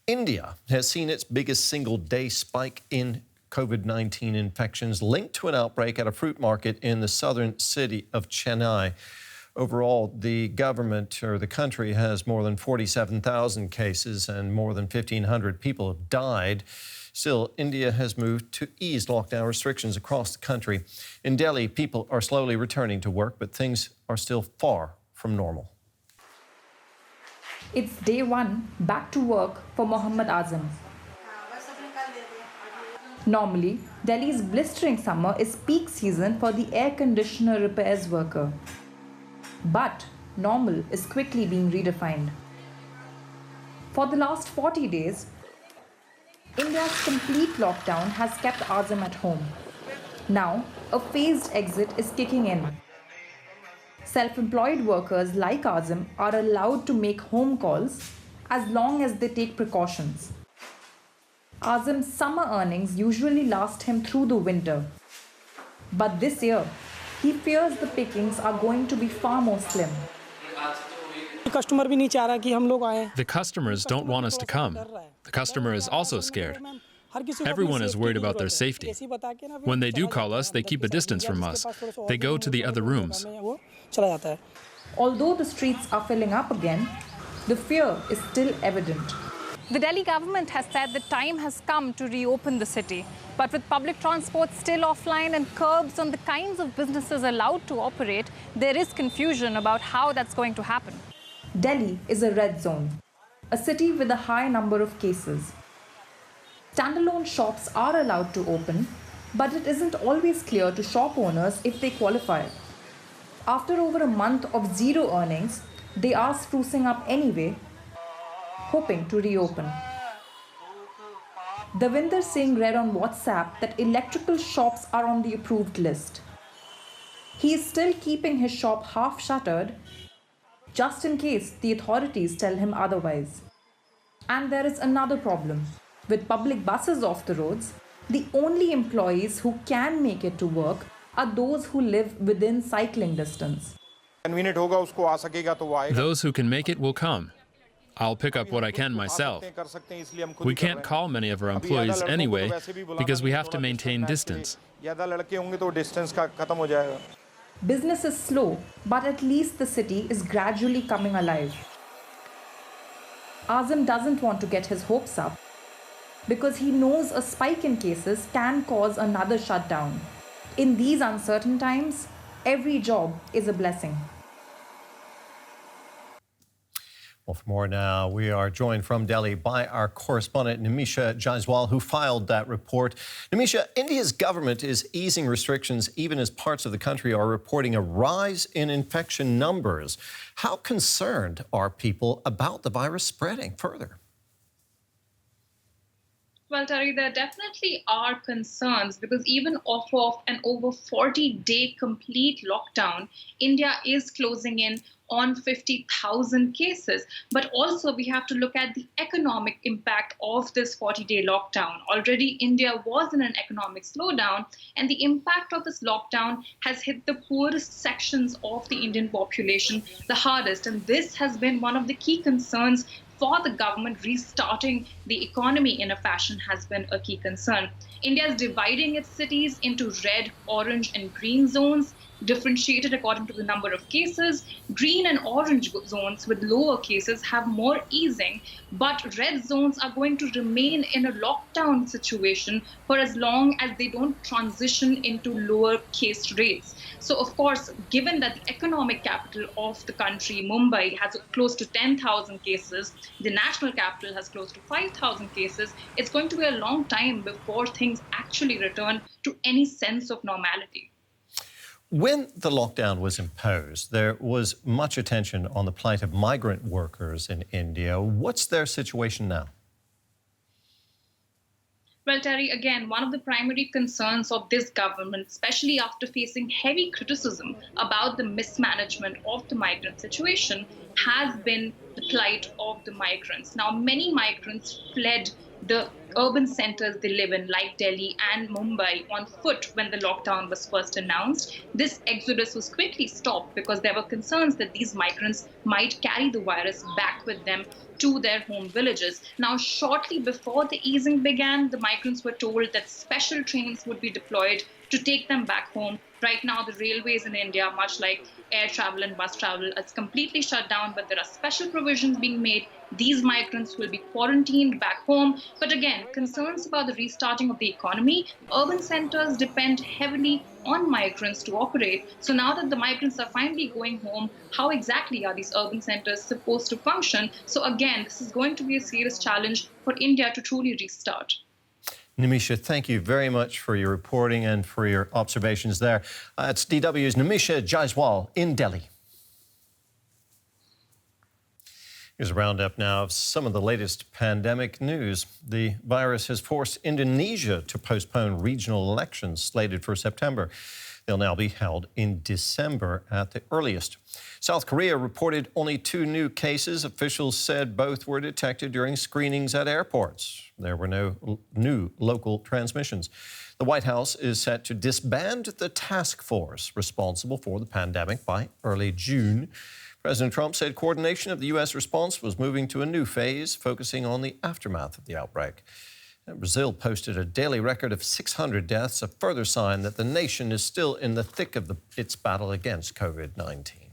India has seen its biggest single-day spike in COVID-19 infections linked to an outbreak at a fruit market in the southern city of Chennai. Overall, the government or the country has more than 47,000 cases and more than 1,500 people have died. Still, India has moved to ease lockdown restrictions across the country. In Delhi, people are slowly returning to work, but things are still far from normal. It's day one back to work for Mohammad Azam. Normally, Delhi's blistering summer is peak season for the air conditioner repairs worker. But normal is quickly being redefined. For the last 40 days, India's complete lockdown has kept Azam at home. Now, a phased exit is kicking in. Self-employed workers like Azam are allowed to make home calls as long as they take precautions. Azam's summer earnings usually last him through the winter. But this year, he fears the pickings are going to be far more slim. The customers don't want us to come. The customer is also scared. Everyone is worried about their safety. When they do call us, they keep a distance from us. They go to the other rooms. Although the streets are filling up again, the fear is still evident. The Delhi government has said the time has come to reopen the city. But with public transport still offline and curbs on the kinds of businesses allowed to operate, there is confusion about how that's going to happen. Delhi is a red zone, a city with a high number of cases. Standalone shops are allowed to open, but it isn't always clear to shop owners if they qualify. After over a month of zero earnings, they are sprucing up anyway, hoping to reopen. Davinder Singh read on WhatsApp that electrical shops are on the approved list. He is still keeping his shop half shuttered, just in case the authorities tell him otherwise. And there is another problem. With public buses off the roads, the only employees who can make it to work are those who live within cycling distance. Those who can make it will come. I'll pick up what I can myself. We can't call many of our employees anyway because we have to maintain distance. Business is slow, but at least the city is gradually coming alive. Azam doesn't want to get his hopes up because he knows a spike in cases can cause another shutdown. In these uncertain times, every job is a blessing. Well, for more now, we are joined from Delhi by our correspondent, Nimisha Jaiswal, who filed that report. Nimisha, India's government is easing restrictions even as parts of the country are reporting a rise in infection numbers. How concerned are people about the virus spreading further? Well, Terry, there definitely are concerns because even off of an over 40-day complete lockdown, India is closing in on 50,000 cases. But also we have to look at the economic impact of this 40-day lockdown. Already India was in an economic slowdown, and the impact of this lockdown has hit the poorest sections of the Indian population the hardest. And this has been one of the key concerns for the government. Restarting the economy in a fashion has been a key concern. India is dividing its cities into red, orange, and green zones, differentiated according to the number of cases. Green and orange zones with lower cases have more easing, but red zones are going to remain in a lockdown situation for as long as they don't transition into lower case rates. So, of course, given that the economic capital of the country, Mumbai, has close to 10,000 cases, the national capital has close to 5,000 cases, it's going to be a long time before things actually return to any sense of normality. When the lockdown was imposed, there was much attention on the plight of migrant workers in India. What's their situation now? Well, Terry, again, one of the primary concerns of this government, especially after facing heavy criticism about the mismanagement of the migrant situation, has been the plight of the migrants. Now, many migrants fled the urban centers they live in, like Delhi and Mumbai, on foot when the lockdown was first announced. This exodus was quickly stopped because there were concerns that these migrants might carry the virus back with them to their home villages. Now, shortly before the easing began, the migrants were told that special trains would be deployed to take them back home. Right now, the railways in India, much like air travel and bus travel, is completely shut down, but there are special provisions being made. These migrants will be quarantined back home. But again, concerns about the restarting of the economy. Urban centers depend heavily on migrants to operate. So now that the migrants are finally going home, how exactly are these urban centers supposed to function? So again, this is going to be a serious challenge for India to truly restart. Nimisha, thank you very much for your reporting and for your observations there. It's DW's Nimisha Jaiswal in Delhi. Here's a roundup now of some of the latest pandemic news. The virus has forced Indonesia to postpone regional elections slated for September. They'll now be held in December at the earliest. South Korea reported only 2 new cases. Officials said both were detected during screenings at airports. There were no new local transmissions. The White House is set to disband the task force responsible for the pandemic by early June. President Trump said coordination of the U.S. response was moving to a new phase, focusing on the aftermath of the outbreak. Brazil posted a daily record of 600 deaths, a further sign that the nation is still in the thick of its battle against COVID-19.